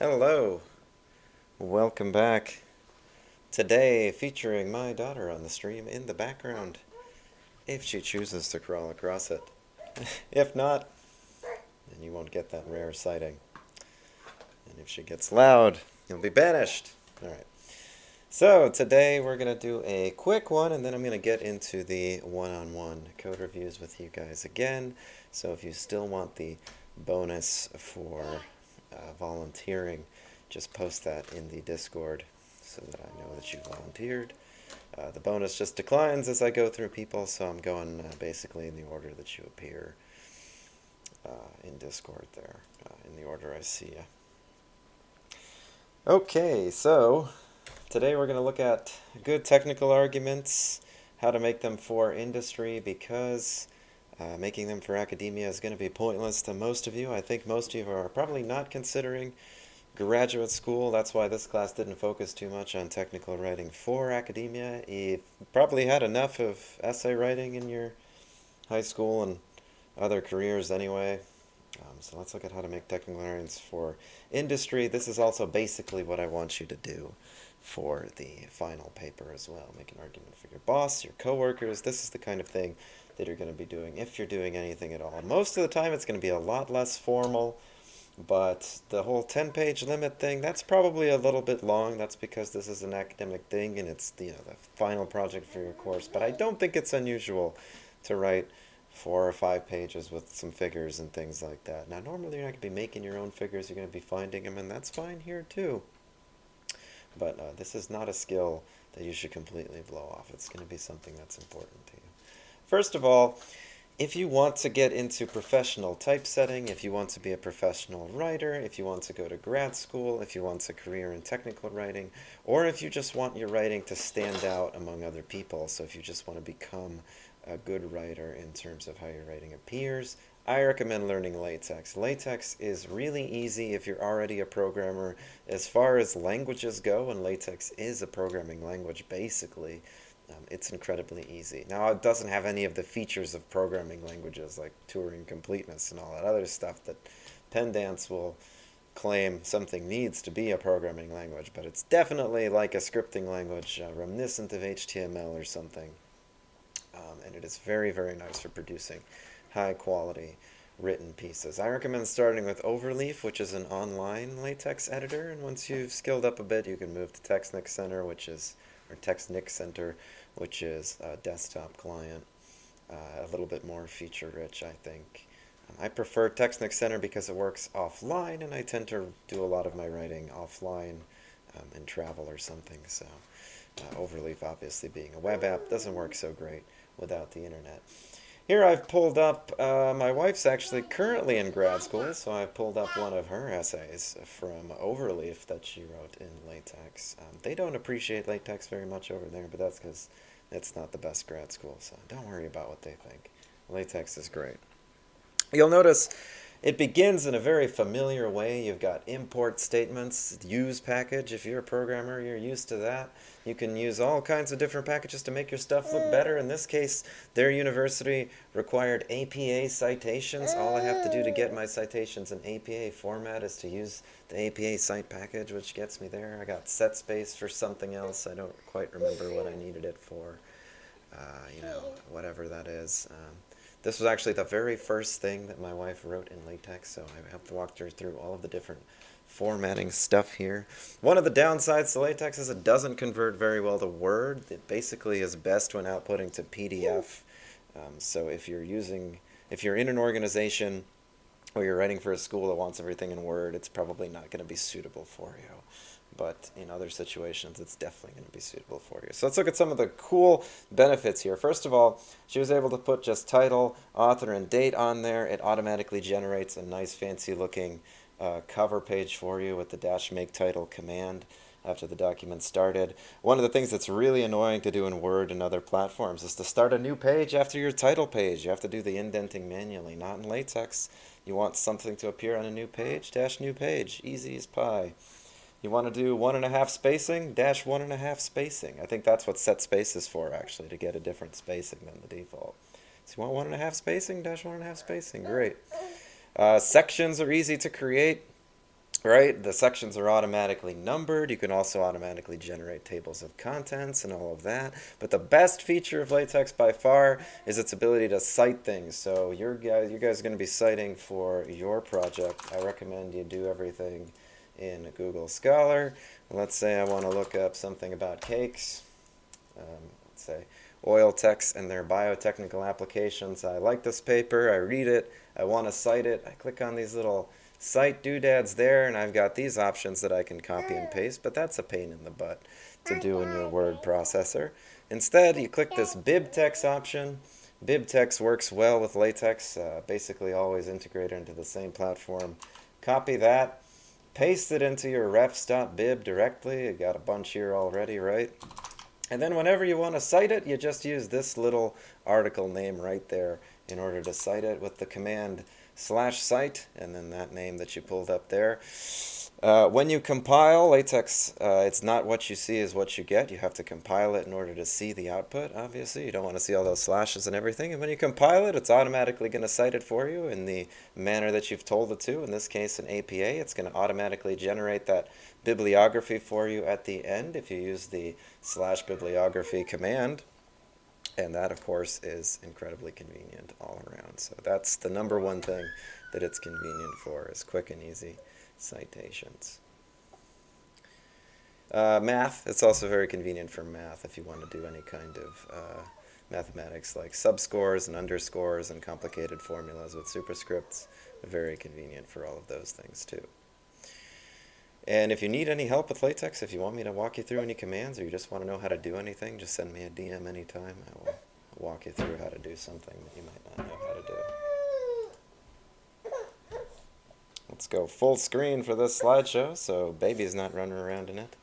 Hello, welcome back. Today featuring my daughter on the stream in the background, if she chooses to crawl across it. If not, then you won't get that rare sighting. And if she gets loud, you'll be banished. Alright, so today we're going to do a quick one, and then I'm going to get into the one-on-one code reviews with you guys again. So if you still want the bonus for volunteering, just post that in the Discord so that I know that you volunteered. The bonus just declines as I go through people, so I'm going basically in the order that you appear in Discord there, in the order I see you. Okay, so today we're going to look at good technical arguments, how to make them for industry, because making them for academia is going to be pointless to most of you. I think most of you are probably not considering graduate school. That's why this class didn't focus too much on technical writing for academia. You probably had enough of essay writing in your high school and other careers anyway. So let's look at how to make technical writings for industry. This is also basically what I want you to do for the final paper as well. Make an argument for your boss, your coworkers. This is the kind of thing that you're going to be doing if you're doing anything at all. Most of the time it's going to be a lot less formal, but the whole 10-page limit thing, that's probably a little bit long. That's because this is an academic thing and it's the final project for your course. But I don't think it's unusual to write 4 or 5 pages with some figures and things like that. Now, normally you're not going to be making your own figures. You're going to be finding them, and that's fine here too. But this is not a skill that you should completely blow off. It's going to be something that's important to you. First of all, if you want to get into professional typesetting, if you want to be a professional writer, if you want to go to grad school, if you want a career in technical writing, or if you just want your writing to stand out among other people, so if you just want to become a good writer in terms of how your writing appears, I recommend learning Latex. Latex is really easy if you're already a programmer. As far as languages go, and Latex is a programming language basically, it's incredibly easy. Now, it doesn't have any of the features of programming languages like Turing completeness and all that other stuff that Pendants will claim something needs to be a programming language, but it's definitely like a scripting language, reminiscent of HTML or something. And it is very, very nice for producing high quality written pieces. I recommend starting with Overleaf, which is an online latex editor, and once you've skilled up a bit, you can move to TextNix Center, or TextNix Center, which is a desktop client, a little bit more feature rich, I think. I prefer TextNix Center because it works offline, and I tend to do a lot of my writing offline in travel or something, so Overleaf obviously being a web app doesn't work so great without the internet. Here I've pulled up, my wife's actually currently in grad school, so I've pulled up one of her essays from Overleaf that she wrote in Latex. They don't appreciate Latex very much over there, but that's because it's not the best grad school, so don't worry about what they think. Latex is great. You'll notice it begins in a very familiar way. You've got import statements, use package. If you're a programmer, you're used to that. You can use all kinds of different packages to make your stuff look better. In this case, their university required APA citations. All I have to do to get my citations in APA format is to use the APA cite package, which gets me there. I got set space for something else. I don't quite remember what I needed it for. Whatever that is. This was actually the very first thing that my wife wrote in Latex, so I have to walk her through all of the different formatting stuff here. One of the downsides to Latex is it doesn't convert very well to Word. It basically is best when outputting to PDF. So if you're in an organization or you're writing for a school that wants everything in Word, it's probably not going to be suitable for you. But in other situations, it's definitely going to be suitable for you. So let's look at some of the cool benefits here. First of all, she was able to put just title, author, and date on there. It automatically generates a nice fancy-looking cover page for you with the -make title command after the document started. One of the things that's really annoying to do in Word and other platforms is to start a new page after your title page. You have to do the indenting manually, not in Latex. You want something to appear on a new page, -new page, easy as pie. You want to do 1.5 spacing, -1.5 spacing. I think that's what set space is for, actually, to get a different spacing than the default. So you want 1.5 spacing, -1.5 spacing, great. Sections are easy to create. right? The sections are automatically numbered. You can also automatically generate tables of contents and all of that. But the best feature of LaTeX by far is its ability to cite things. So you guys are going to be citing for your project. I recommend you do everything in Google Scholar. Let's say I want to look up something about cakes. Let's say oil techs and their biotechnical applications. I like this paper. I read it. I want to cite it. I click on these little cite doodads there, and I've got these options that I can copy and paste, but that's a pain in the butt to do in your word processor. Instead, you click this bibtex option. Bibtex works well with LaTeX, basically always integrated into the same platform. Copy that, paste it into your refs.bib directly. You got a bunch here already, right? And then whenever you want to cite it, you just use this little article name right there in order to cite it with the command /cite, and then that name that you pulled up there. When you compile LaTeX, it's not what you see is what you get. You have to compile it in order to see the output, obviously. You don't want to see all those slashes and everything. And when you compile it, it's automatically going to cite it for you in the manner that you've told it to. In this case, an APA. It's going to automatically generate that bibliography for you at the end if you use the /bibliography command. And that, of course, is incredibly convenient all around. So that's the number one thing that it's convenient for, is quick and easy citations. Math, it's also very convenient for math if you want to do any kind of mathematics like subscores and underscores and complicated formulas with superscripts. Very convenient for all of those things too. And if you need any help with LaTeX, if you want me to walk you through any commands or you just want to know how to do anything, just send me a DM anytime. I will walk you through how to do something that you might not know how to do. Let's go full screen for this slideshow so baby's not running around in it.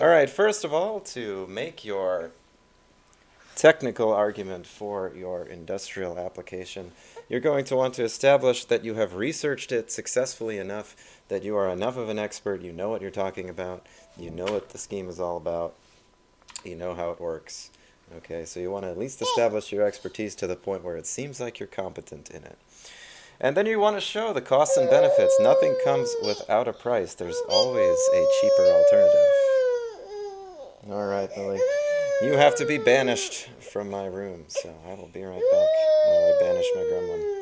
All right, first of all, to make your technical argument for your industrial application, you're going to want to establish that you have researched it successfully enough that you are enough of an expert, you know what you're talking about, you know what the scheme is all about, you know how it works. Okay, so you want to at least establish your expertise to the point where it seems like you're competent in it. And then you want to show the costs and benefits. Nothing comes without a price. There's always a cheaper alternative. All right, Lily. You have to be banished from my room, so I will be right back while I banish my gremlin.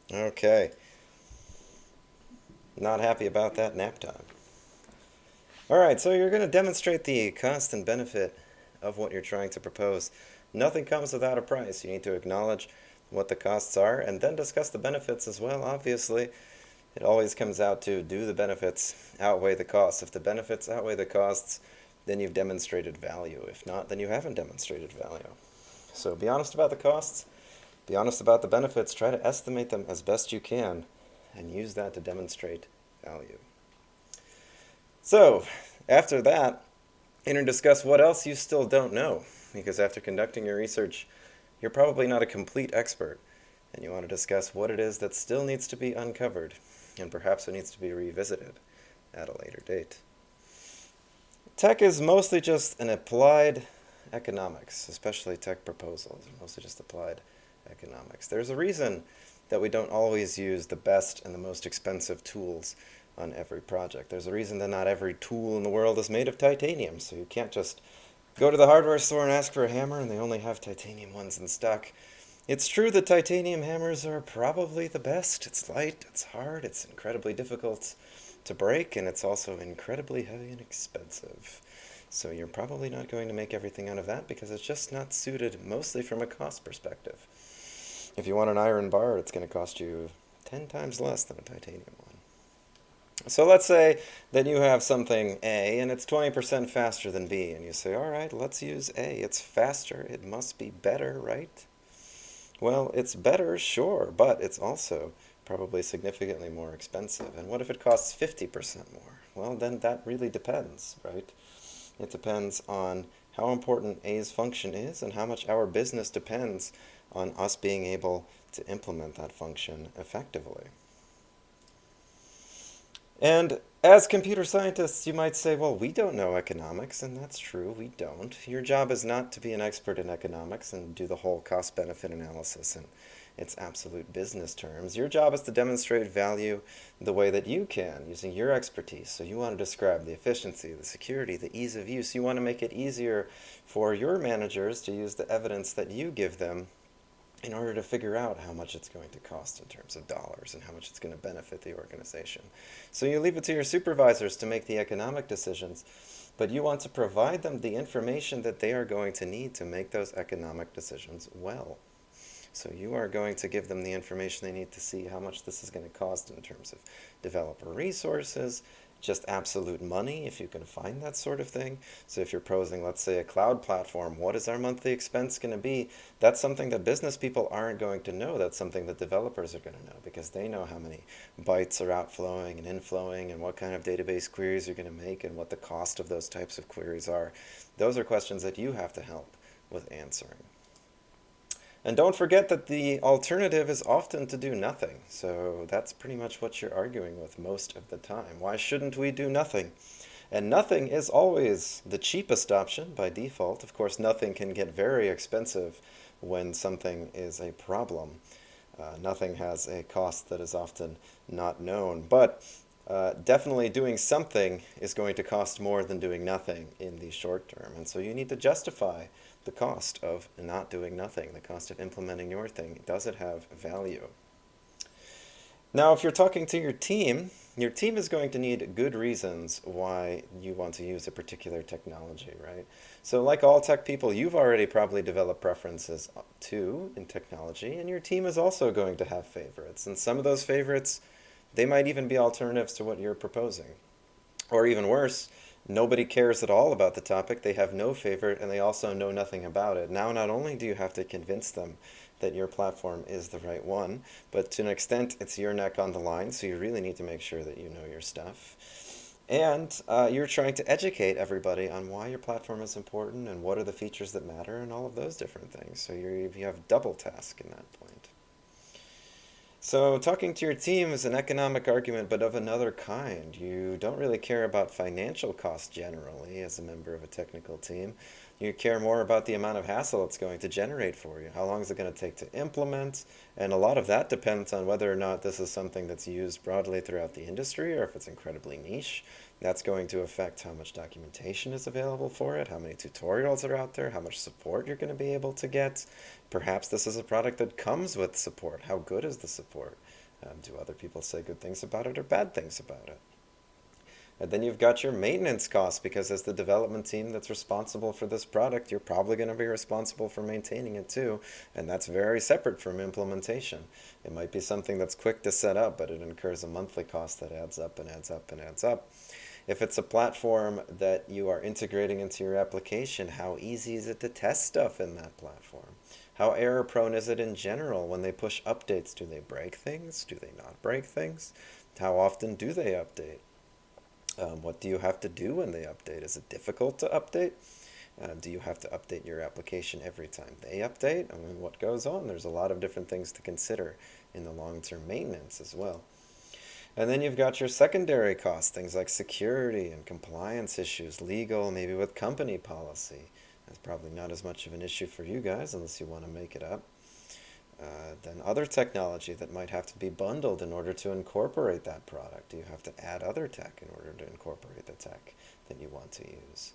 Okay. Not happy about that nap time. All right, so you're going to demonstrate the cost and benefit of what you're trying to propose. Nothing comes without a price. You need to acknowledge what the costs are and then discuss the benefits as well. Obviously, it always comes out to, do the benefits outweigh the costs? If the benefits outweigh the costs, then you've demonstrated value. If not, then you haven't demonstrated value. So be honest about the costs, be honest about the benefits, try to estimate them as best you can, and use that to demonstrate value. So, after that, discuss what else you still don't know, because after conducting your research, you're probably not a complete expert, and you want to discuss what it is that still needs to be uncovered, and perhaps it needs to be revisited at a later date. Tech is mostly just an applied economics, especially tech proposals, mostly just applied economics. There's a reason that we don't always use the best and the most expensive tools on every project. There's a reason that not every tool in the world is made of titanium, so you can't just Go to the hardware store and ask for a hammer, and they only have titanium ones in stock. It's true that titanium hammers are probably the best. It's light, it's hard, it's incredibly difficult to break, and it's also incredibly heavy and expensive. So you're probably not going to make everything out of that because it's just not suited mostly from a cost perspective. If you want an iron bar, it's going to cost you 10 times less than a titanium one. So let's say that you have something A and it's 20% faster than B, and you say, all right, let's use A. It's faster. It must be better, right? Well, it's better, sure, but it's also probably significantly more expensive. And what if it costs 50% more? Well, then that really depends, right? It depends on how important A's function is and how much our business depends on us being able to implement that function effectively. And as computer scientists, you might say, well, we don't know economics, and that's true, we don't. Your job is not to be an expert in economics and do the whole cost-benefit analysis in its absolute business terms. Your job is to demonstrate value the way that you can, using your expertise. So you want to describe the efficiency, the security, the ease of use. You want to make it easier for your managers to use the evidence that you give them in order to figure out how much it's going to cost in terms of dollars and how much it's going to benefit the organization. So you leave it to your supervisors to make the economic decisions, but you want to provide them the information that they are going to need to make those economic decisions well. So you are going to give them the information they need to see how much this is going to cost in terms of developer resources, just absolute money, if you can find that sort of thing. So if you're proposing, let's say, a cloud platform, what is our monthly expense going to be? That's something that business people aren't going to know. That's something that developers are going to know because they know how many bytes are outflowing and inflowing and what kind of database queries you're going to make and what the cost of those types of queries are. Those are questions that you have to help with answering. And don't forget that the alternative is often to do nothing. So that's pretty much what you're arguing with most of the time. Why shouldn't we do nothing? And nothing is always the cheapest option by default. Of course, nothing can get very expensive when something is a problem. Nothing has a cost that is often not known. But definitely doing something is going to cost more than doing nothing in the short term. And so you need to justify the cost of not doing nothing, the cost of implementing your thing. Does it have value? Now, if you're talking to your team is going to need good reasons why you want to use a particular technology, right? So like all tech people, you've already probably developed preferences too in technology, and your team is also going to have favorites. And some of those favorites, they might even be alternatives to what you're proposing. Or even worse, nobody cares at all about the topic, they have no favorite, and they also know nothing about it. Now, not only do you have to convince them that your platform is the right one, but to an extent, it's your neck on the line, so you really need to make sure that you know your stuff. And you're trying to educate everybody on why your platform is important and what are the features that matter and all of those different things. So you have double task in that point. So talking to your team is an economic argument, but of another kind. You don't really care about financial costs generally as a member of a technical team. You care more about the amount of hassle it's going to generate for you. How long is it going to take to implement? And a lot of that depends on whether or not this is something that's used broadly throughout the industry or if it's incredibly niche. That's going to affect how much documentation is available for it, how many tutorials are out there, how much support you're going to be able to get. Perhaps this is a product that comes with support. How good is the support? Do other people say good things about it or bad things about it? And then you've got your maintenance costs, because as the development team that's responsible for this product, you're probably going to be responsible for maintaining it too, and that's very separate from implementation. It might be something that's quick to set up, but it incurs a monthly cost that adds up and adds up and adds up. If it's a platform that you are integrating into your application, how easy is it to test stuff in that platform? How error prone is it in general when they push updates? Do they break things? Do they not break things? How often do they update? What do you have to do when they update? Is it difficult to update? Do you have to update your application every time they update? I mean, what goes on? There's a lot of different things to consider in the long-term maintenance as well. And then you've got your secondary costs, things like security and compliance issues, legal, maybe with company policy. That's probably not as much of an issue for you guys unless you want to make it up. Then other technology that might have to be bundled in order to incorporate that product. You have to add other tech in order to incorporate the tech that you want to use.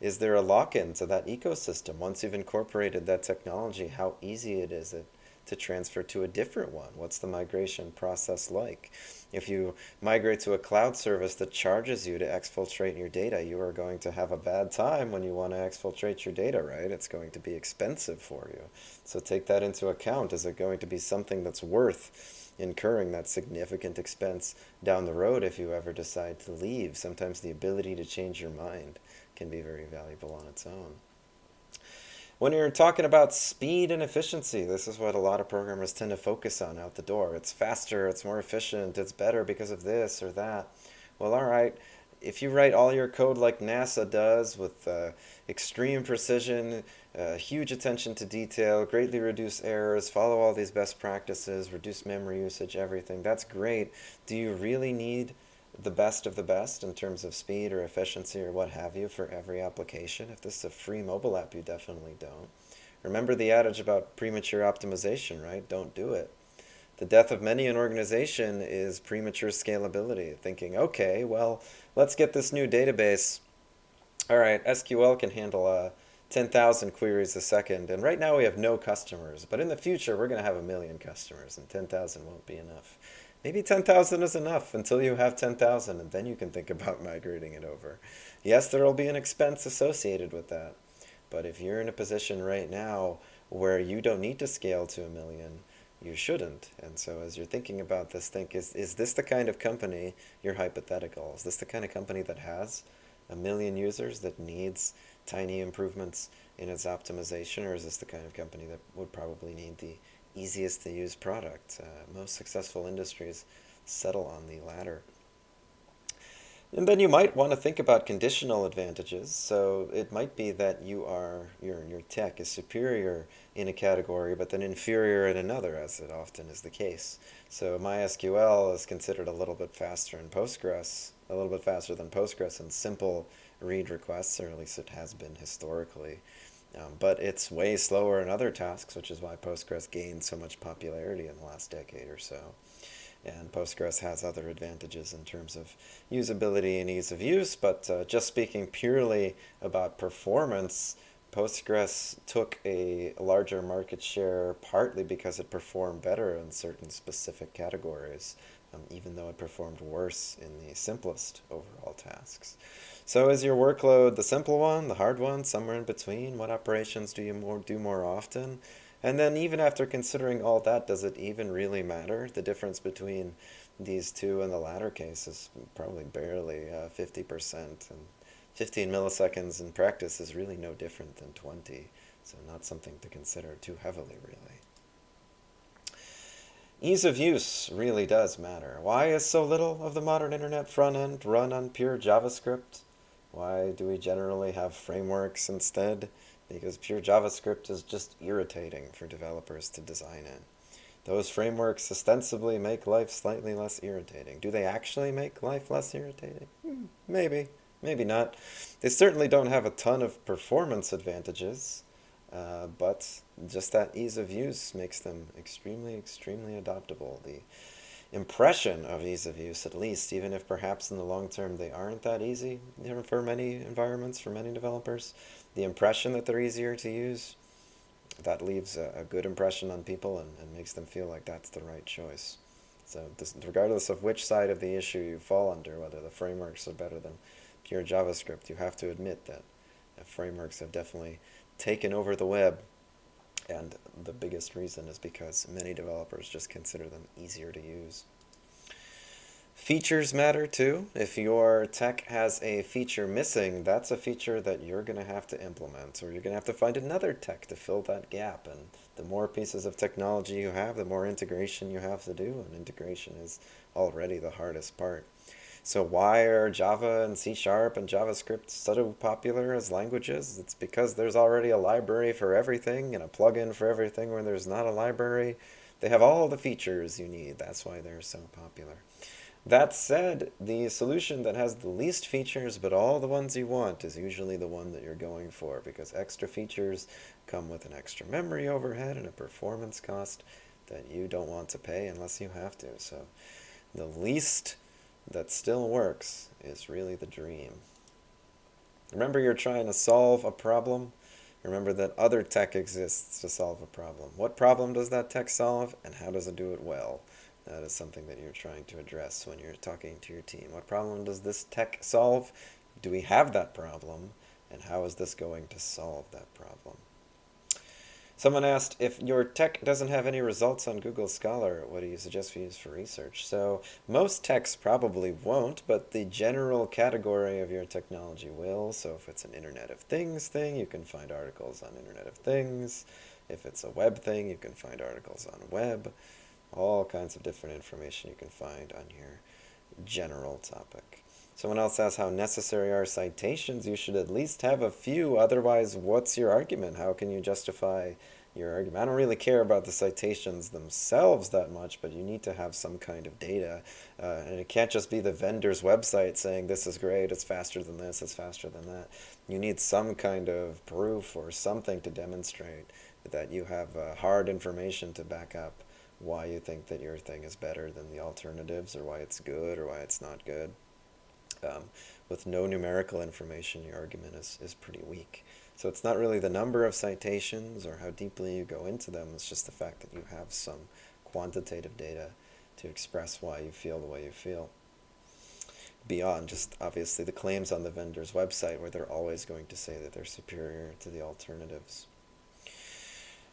Is there a lock-in to that ecosystem? Once you've incorporated that technology, how easy is it to transfer to a different one? What's the migration process like? If you migrate to a cloud service that charges you to exfiltrate your data, you are going to have a bad time when you want to exfiltrate your data, right? It's going to be expensive for you. So take that into account. Is it going to be something that's worth incurring that significant expense down the road if you ever decide to leave? Sometimes the ability to change your mind can be very valuable on its own. When you're talking about speed and efficiency, this is what a lot of programmers tend to focus on out the door. It's faster, it's more efficient, it's better because of this or that. Well, all right, if you write all your code like NASA does with extreme precision, huge attention to detail, greatly reduce errors, follow all these best practices, reduce memory usage, everything, that's great. Do you really need the best of the best in terms of speed or efficiency or what have you for every application? If this is a free mobile app, you definitely don't. Remember the adage about premature optimization, right? Don't do it. The death of many an organization is premature scalability, thinking, okay, well, let's get this new database. All right, SQL can handle 10,000 queries a second, and right now we have no customers, but in the future we're going to have a million customers, and 10,000 won't be enough. Maybe 10,000 is enough until you have 10,000, and then you can think about migrating it over. Yes, there will be an expense associated with that, but if you're in a position right now where you don't need to scale to a million, you shouldn't. And so as you're thinking about this, think, is this the kind of company, you're hypothetical, is this the kind of company that has a million users that needs tiny improvements in its optimization, or is this the kind of company that would probably need the easiest to use product? Most successful industries settle on the latter. And then you might want to think about conditional advantages. So it might be that your tech is superior in a category, but then inferior in another, as it often is the case. So MySQL is considered a little bit faster in Postgres, a little bit faster than Postgres in simple read requests, or at least it has been historically. But it's way slower in other tasks, which is why Postgres gained so much popularity in the last decade or so. And Postgres has other advantages in terms of usability and ease of use, but just speaking purely about performance, Postgres took a larger market share partly because it performed better in certain specific categories, even though it performed worse in the simplest overall tasks. So is your workload the simple one, the hard one, somewhere in between? What operations do you do more often? And then even after considering all that, does it even really matter? The difference between these two in the latter case is probably barely 50%. And 15 milliseconds in practice is really no different than 20. So not something to consider too heavily, really. Ease of use really does matter. Why is so little of the modern internet front end run on pure JavaScript? Why do we generally have frameworks instead? Because pure JavaScript is just irritating for developers to design in. Those frameworks ostensibly make life slightly less irritating. Do they actually make life less irritating? Maybe, maybe not. They certainly don't have a ton of performance advantages, but just that ease of use makes them extremely, extremely adoptable. The impression of ease of use, at least, even if perhaps in the long term they aren't that easy for many environments, for many developers, the impression that they're easier to use, that leaves a good impression on people and makes them feel like that's the right choice. So regardless of which side of the issue you fall under, whether the frameworks are better than pure JavaScript, you have to admit that frameworks have definitely taken over the web. And the biggest reason is because many developers just consider them easier to use. Features matter too. If your tech has a feature missing, that's a feature that you're going to have to implement, or you're going to have to find another tech to fill that gap. And the more pieces of technology you have, the more integration you have to do, and integration is already the hardest part. So why are Java and C# and JavaScript so popular as languages? It's because there's already a library for everything and a plugin for everything where there's not a library. They have all the features you need. That's why they're so popular. That said, the solution that has the least features but all the ones you want is usually the one that you're going for, because extra features come with an extra memory overhead and a performance cost that you don't want to pay unless you have to. So the least that still works is really the dream. Remember, you're trying to solve a problem. Remember that other tech exists to solve a problem. What problem does that tech solve, and how does it do it well? That is something that you're trying to address when you're talking to your team. What problem does this tech solve? Do we have that problem? And how is this going to solve that problem? Someone asked, if your tech doesn't have any results on Google Scholar, what do you suggest we use for research? So most techs probably won't, but the general category of your technology will. So if it's an Internet of Things thing, you can find articles on Internet of Things. If it's a web thing, you can find articles on web. All kinds of different information you can find on your general topic. Someone else asks, how necessary are citations? You should at least have a few, otherwise what's your argument? How can you justify your argument? I don't really care about the citations themselves that much, but you need to have some kind of data. And it can't just be the vendor's website saying this is great, it's faster than this, it's faster than that. You need some kind of proof or something to demonstrate that you have hard information to back up why you think that your thing is better than the alternatives, or why it's good or why it's not good. With no numerical information, your argument is pretty weak. So it's not really the number of citations or how deeply you go into them, it's just the fact that you have some quantitative data to express why you feel the way you feel. Beyond just obviously the claims on the vendor's website, where they're always going to say that they're superior to the alternatives.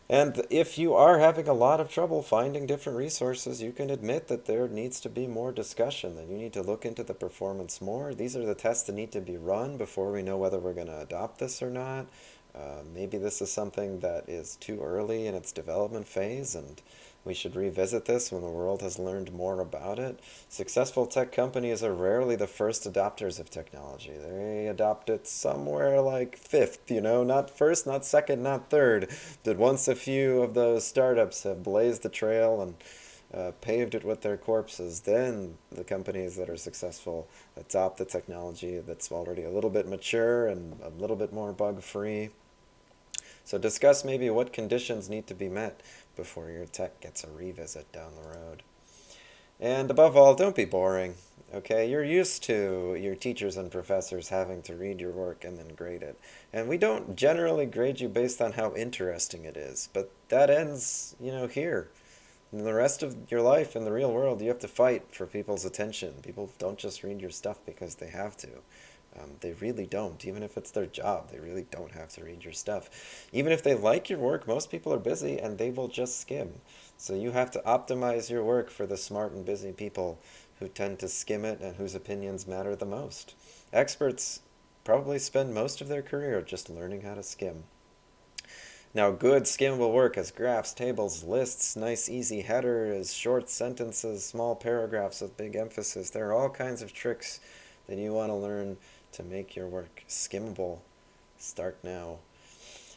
And if you are having a lot of trouble finding different resources, you can admit that there needs to be more discussion, that you need to look into the performance more. These are the tests that need to be run before we know whether we're going to adopt this or not. Maybe this is something that is too early in its development phase, and we should revisit this when the world has learned more about it. Successful tech companies are rarely the first adopters of technology. They adopt it somewhere like fifth, not first, not second, not third. But once a few of those startups have blazed the trail and paved it with their corpses, then the companies that are successful adopt the technology that's already a little bit mature and a little bit more bug-free. So discuss maybe what conditions need to be met before your tech gets a revisit down the road. And above all, don't be boring. Okay, you're used to your teachers and professors having to read your work and then grade it. And we don't generally grade you based on how interesting it is, but that ends, here. In the rest of your life in the real world, you have to fight for people's attention. People don't just read your stuff because they have to. They really don't. Even if it's their job, they really don't have to read your stuff. Even if they like your work, most people are busy and they will just skim. So you have to optimize your work for the smart and busy people who tend to skim it and whose opinions matter the most. Experts probably spend most of their career just learning how to skim. Now, good skimmable work has graphs, tables, lists, nice easy headers, short sentences, small paragraphs with big emphasis. There are all kinds of tricks that you want to learn to make your work skimmable. Start now.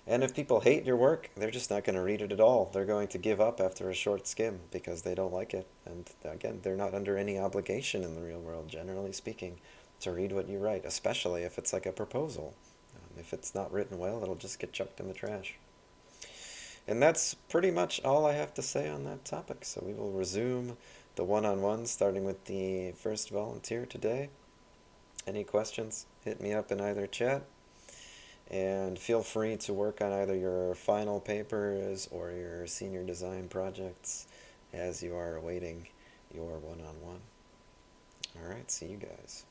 And if people hate your work, they're just not going to read it at all. They're going to give up after a short skim because they don't like it. And again, they're not under any obligation in the real world, generally speaking, to read what you write, especially if it's like a proposal. If it's not written well, it'll just get chucked in the trash. And that's pretty much all I have to say on that topic. So we will resume the one-on-one, starting with the first volunteer today. Any questions, hit me up in either chat. And feel free to work on either your final papers or your senior design projects as you are awaiting your one-on-one. All right, see you guys.